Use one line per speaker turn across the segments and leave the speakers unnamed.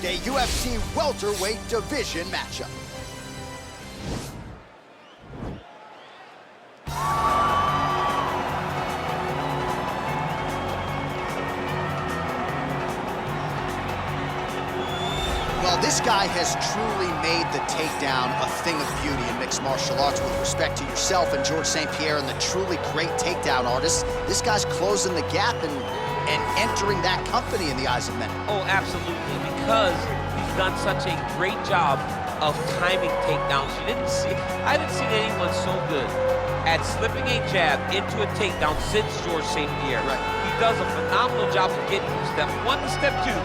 Thursday UFC welterweight division matchup. Well, this guy has truly made the takedown a thing of beauty in mixed martial arts. With respect to yourself and George St. Pierre and the truly great takedown artists, this guy's closing the gap and entering that company in the eyes of many.
Oh, absolutely, because he's done such a great job of timing takedowns. I haven't seen anyone so good at slipping a jab into a takedown since George St. Pierre.
Right.
He does a phenomenal job of getting from step one to step two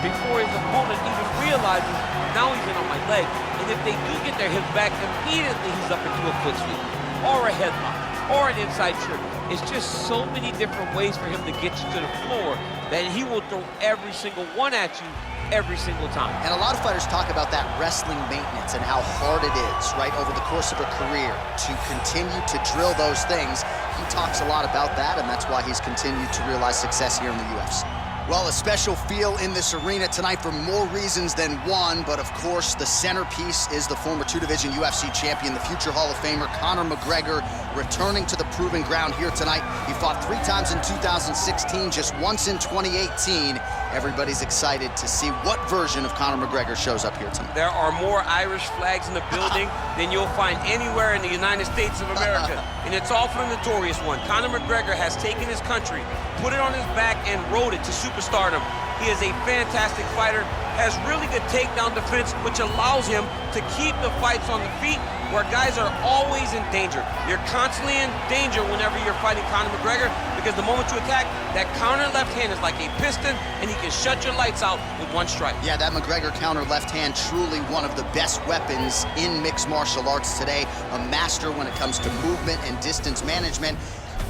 before his opponent even realizes now he's in on my leg. And if they do get their hips back, immediately he's up into a foot sweep or a headlock or an inside trip. It's just so many different ways for him to get you to the floor that he will throw every single one at you every single time.
And a lot of fighters talk about that wrestling maintenance and how hard it is, right, over the course of a career to continue to drill those things. He talks a lot about that, and that's why he's continued to realize success here in the UFC. Well, a special feel in this arena tonight for more reasons than one, but of course the centerpiece is the former two-division UFC champion, the future Hall of Famer Conor McGregor, returning to the proving ground here tonight. He fought 3 times in 2016, just once in 2018. Everybody's excited to see what version of Conor McGregor shows up here tonight.
There are more Irish flags in the building than you'll find anywhere in the United States of America, and it's all for the notorious one. Conor McGregor has taken his country, put it on his back, and rode it to superstardom. He is a fantastic fighter, has really good takedown defense, which allows him to keep the fights on the feet where guys are always in danger. You're constantly in danger whenever you're fighting Conor McGregor, because the moment you attack, that counter left hand is like a piston, and he can shut your lights out with one strike.
Yeah, that McGregor counter left hand, truly one of the best weapons in mixed martial arts today. A master when it comes to movement and distance management.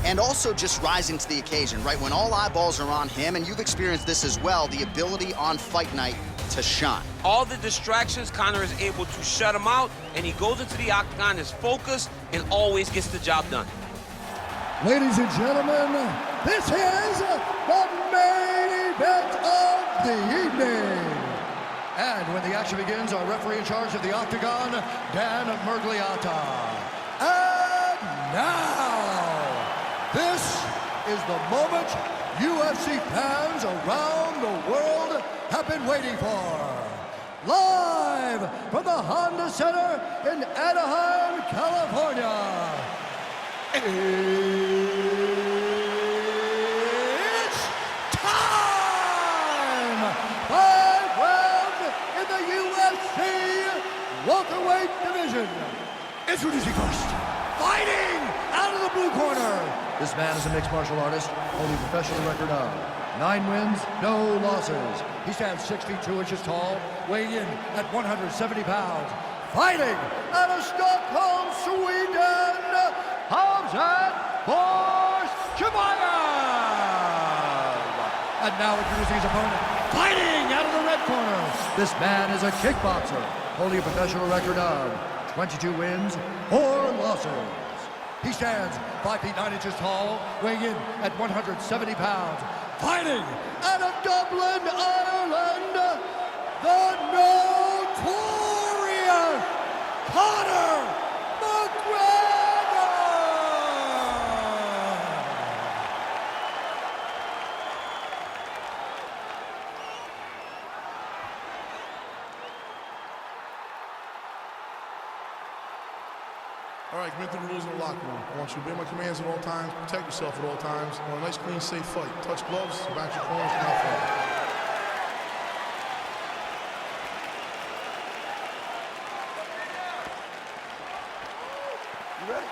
And also just rising to the occasion, right? When all eyeballs are on him, and you've experienced this as well, the ability on fight night to shine.
All the distractions, Conor is able to shut them out, and he goes into the octagon as focused and always gets the job done.
Ladies and gentlemen, this is the main event of the evening. And when the action begins, our referee in charge of the octagon, Dan Murgliata. And now, this is the moment UFC fans around the world have been waiting for. Live from the Honda Center in Anaheim, California. It's time! 5 rounds in the UFC welterweight division. Introducing first, fighting out of the blue corner. This man is a mixed martial artist, holding a professional record of 9 wins, no losses. He stands 6 feet 2 inches tall, weighing in at 170 pounds. Fighting out of Stockholm, Sweden, Khamzat Chimaev. And now introducing his opponent, fighting out of the red corner. This man is a kickboxer, holding a professional record of 22 wins, 4 losses. He stands 5 feet 9 inches tall, weighing in at 170 pounds. Fighting out of Dublin, Ireland, the notorious Conor McGregor!
All right, commit to the rules in the locker room. I want you to obey my commands at all times, protect yourself at all times. I want a nice, clean, safe fight. Touch gloves, back your corners, and out front. You ready?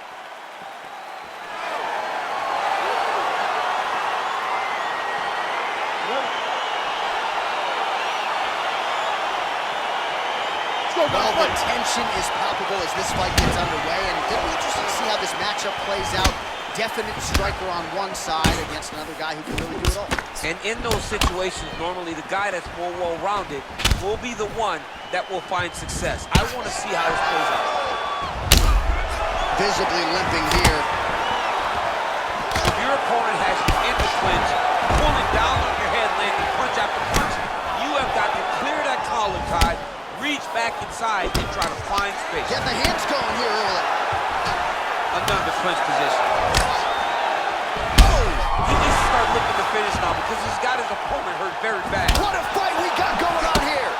Well, the tension is palpable as this fight gets underway, and it'll be interesting to see how this matchup plays out. Definite striker on one side against another guy who can really do it all.
And in those situations, normally the guy that's more well-rounded will be the one that will find success. I want to see how this plays out.
Visibly limping here.
If your opponent has you in the clinch, pulling down on your head, landing punch after punch, you have got to clear that collar tied, reach back inside and try to find space.
Getting the hands going here early.
Another clinch position. Oh! He needs to start looking to finish now because he's got his opponent hurt very bad.
What a fight we got going on here.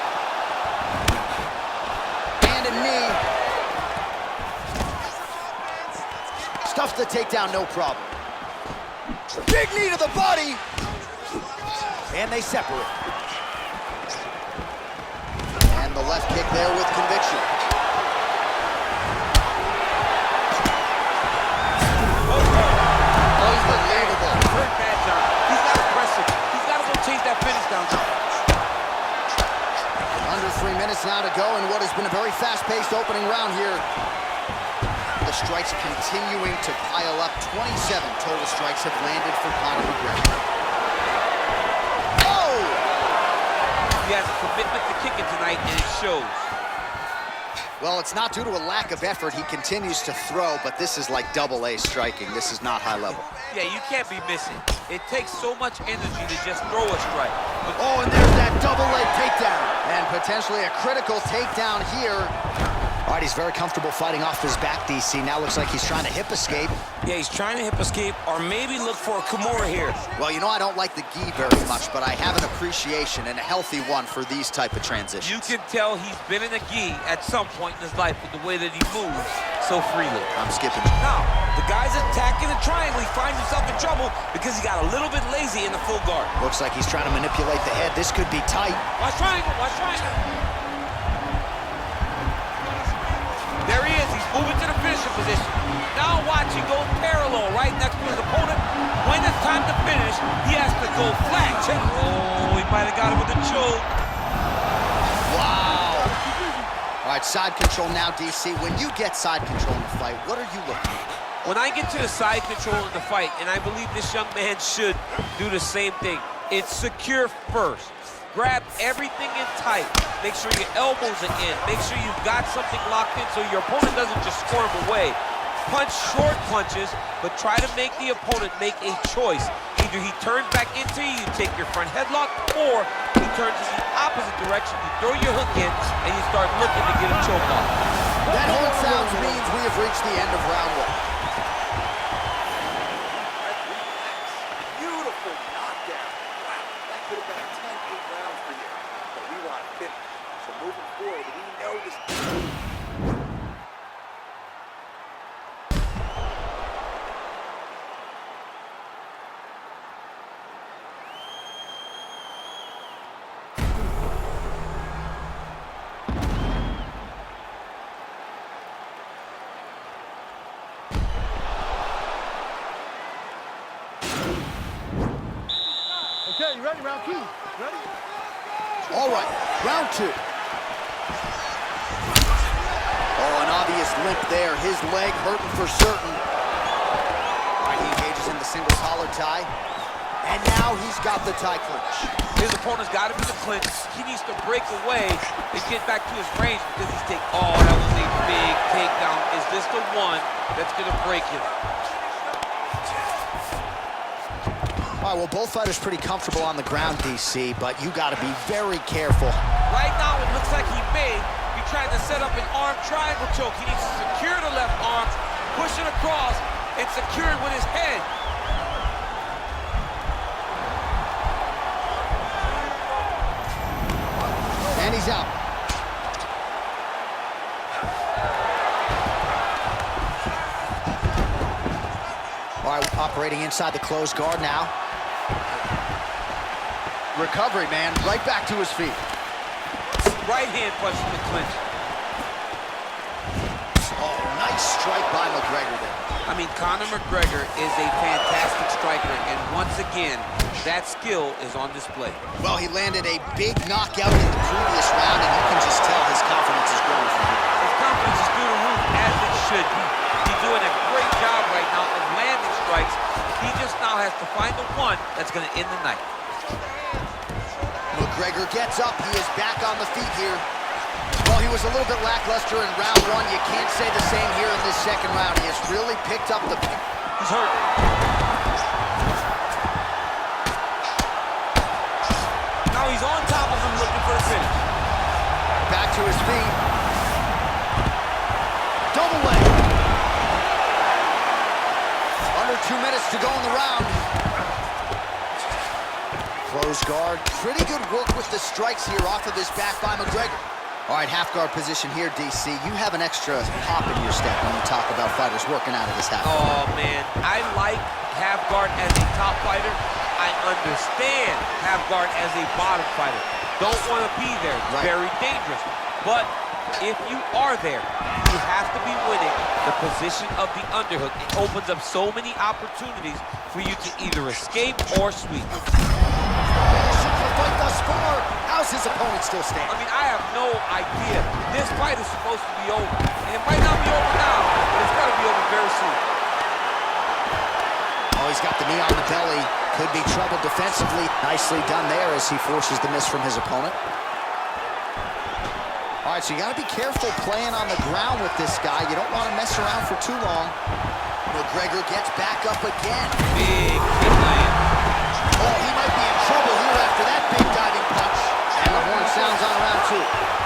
And a knee. Stuffs the takedown, no problem. Big knee to the body. And they separate. And the left kick there with conviction. Unbelievable.
Very bad, John. He's got to press it. He's got to go chase that finish down, John.
Under 3 minutes now to go in what has been a very fast-paced opening round here. The strikes continuing to pile up. 27 total strikes have landed for Conor McGregor. Oh!
He has a commitment to kicking tonight, and it shows.
Well, it's not due to a lack of effort. He continues to throw, but this is like double-A striking. This is not high level.
Yeah, you can't be missing. It takes so much energy to just throw a strike. But
oh, and there's that double-leg takedown. And potentially a critical takedown here. All right, he's very comfortable fighting off his back, DC. Now looks like he's trying to hip escape.
Yeah, he's trying to hip escape or maybe look for a Kimura here.
Well, you know, I don't like the gi very much, but I have an appreciation and a healthy one for these type of transitions.
you can tell he's been in a gi at some point in his life with the way that he moves so freely.
I'm skipping.
Now, the guy's attacking the triangle. He finds himself in trouble because he got a little bit lazy in the full guard.
Looks like he's trying to manipulate the head. This could be tight.
Watch triangle, watch triangle. There he is, he's moving to the finishing position. Now watch, he goes parallel right next to his opponent. When it's time to finish, he has to go flat. Check. Oh, he might have got him with a choke.
Wow. All right, side control now, DC. When you get side control in a fight, what are you looking at?
When I get to the side control in the fight, and I believe this young man should do the same thing, it's secure first. Grab everything in tight. Make sure your elbows are in. Make sure you've got something locked in so your opponent doesn't just squirm away. Punch short punches, but try to make the opponent make a choice. Either he turns back into you, you take your front headlock, or he turns in the opposite direction, you throw your hook in, and you start looking to get a choke off.
That horn sounds means we have reached the end of round one.
Beautiful knockdown. Wow, that could have been a 10-8 round for you. But we want to finish. So moving forward, we know this.
Okay, you ready? Round two. Ready?
All right, round two. Oh, an obvious limp there. His leg hurting for certain. All right, he engages in the single collar tie. And now he's got the tie clinch.
His opponent's got to be the clinch. He needs to break away and get back to his range because he's taking. Oh, that was a big takedown. Is this the one that's going to break him?
All right, well, both fighters pretty comfortable on the ground, DC, but you got to be very careful.
Right now, it looks like he may be trying to set up an arm triangle choke. He needs to secure the left arm, push it across, and secure it with his head.
And he's out. All right, operating inside the closed guard now. Recovery, man, right back to his feet.
Right hand punch in the clinch.
Oh, nice strike by McGregor there.
I mean, Conor McGregor is a fantastic striker, and once again, that skill is on display.
Well, he landed a big knockout in the previous round, and you can just tell his confidence is growing from here.
His confidence is through the roof, as it should be. He's doing a great job right now of landing strikes. He just now has to find the one that's going to end the night.
McGregor gets up. He is back on the feet here. Well, he was a little bit lackluster in round one. You can't say the same here in this second round. He has really picked up the...
He's hurt. Now he's on top of him looking for the finish.
to his feet. Double leg. Under 2 minutes to go in the round. Close guard. Pretty good work with the strikes here off of his back by McGregor. All right, half guard position here, DC. You have an extra pop in your step when you talk about fighters working out of this half guard.
Oh, man. I like half guard as a top fighter. I understand half guard as a bottom fighter. Don't want to be there. It's very dangerous. But if you are there, you have to be winning the position of the underhook. It opens up so many opportunities for you to either escape or sweep.
Fight thus far. How's his opponent still standing?
I mean, I have no idea. This fight is supposed to be over. And it might not be over now, but it's got to be over very soon.
Oh, he's got the knee on the belly. Could be trouble defensively. Nicely done there as he forces the miss from his opponent. All right, so you got to be careful playing on the ground with this guy. You don't want to mess around for too long. McGregor gets back up again.
Big kick land.
Oh, he might be in trouble here after that big diving punch. And the horn sounds on round 2.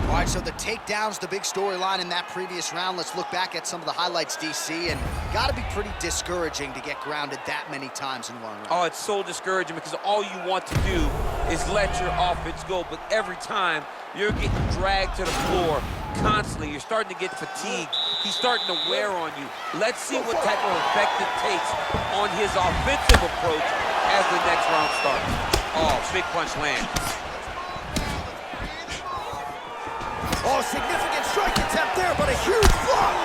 All right, so the takedowns, the big storyline in that previous round. Let's look back at some of the highlights, DC, and got to be pretty discouraging to get grounded that many times in one round.
Oh, it's so discouraging because all you want to do is let your offense go, but every time you're getting dragged to the floor constantly. You're starting to get fatigued. He's starting to wear on you. Let's see what type of effect it takes on his offensive approach as the next round starts. Oh, big punch lands.
Oh, significant strike attempt there, but a huge block.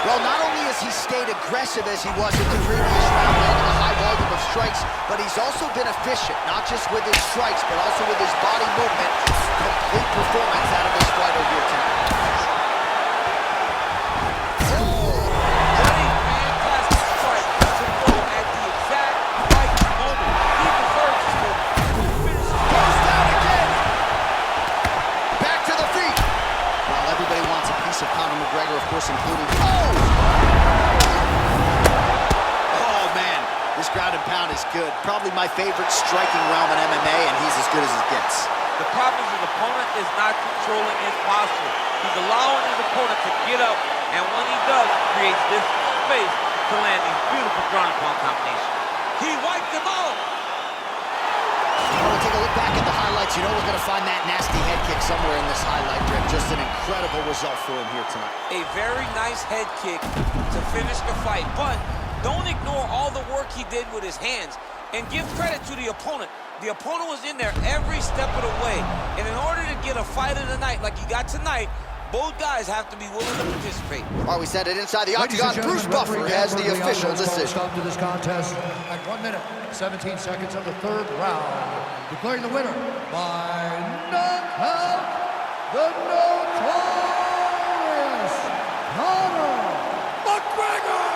Well, not only has he stayed aggressive as he was in the previous round, landing a high volume of strikes, but he's also been efficient, not just with his strikes, but also with his body movement. Complete performance out of this fighter here tonight. Of Conor McGregor, of course, including... Oh, man. This ground and pound is good. Probably my favorite striking realm in MMA, and he's as good as it gets.
The problem is his opponent is not controlling his posture. He's allowing his opponent to get up, and when he does, creates this space to land these beautiful ground and pound combinations. He wiped him out!
We'll take a look back at the highlights. You know we're going to find that nasty head kick somewhere in this highlight rip. Just an incredible result for him here tonight.
A very nice head kick to finish the fight, but don't ignore all the work he did with his hands, and give credit to the opponent. The opponent was in there every step of the way, and in order to get a fight of the night like you got tonight, both guys have to be willing to participate.
All right, we set it inside the octagon. Bruce Buffer has the official decision.
Stop to this contest at 1 minute, 17 seconds of the third round. Declaring the winner by knockout, the notorious Conor McGregor!